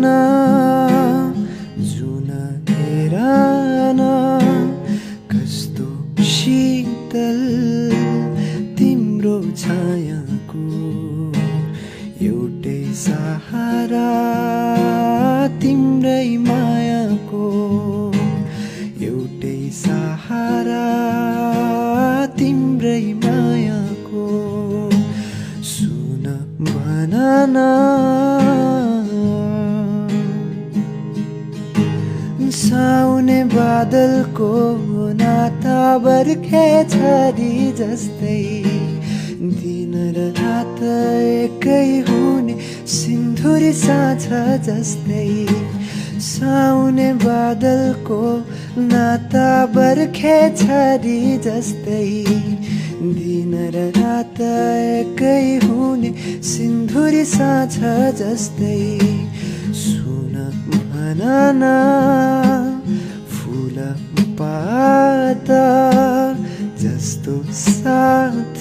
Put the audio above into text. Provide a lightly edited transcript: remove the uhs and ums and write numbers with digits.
न जुन हेरन कस्तो शीतल तिम्रो छायाको एउटै सहारा तिम्रै मायाको एउटै सहारा तिम्रै मायाको सुन भन न साउने बादलको नाता बर्खे छरी जस्तै दिन र रात एकै हुने सिन्धुरी साँझ जस्तै साउने बादलको नाता बर्खे छरी जस्तै दिन र रात एकै हुने सिन्धुरी साँझ जस्तै सुन भन न फुल पात जस्तो साथ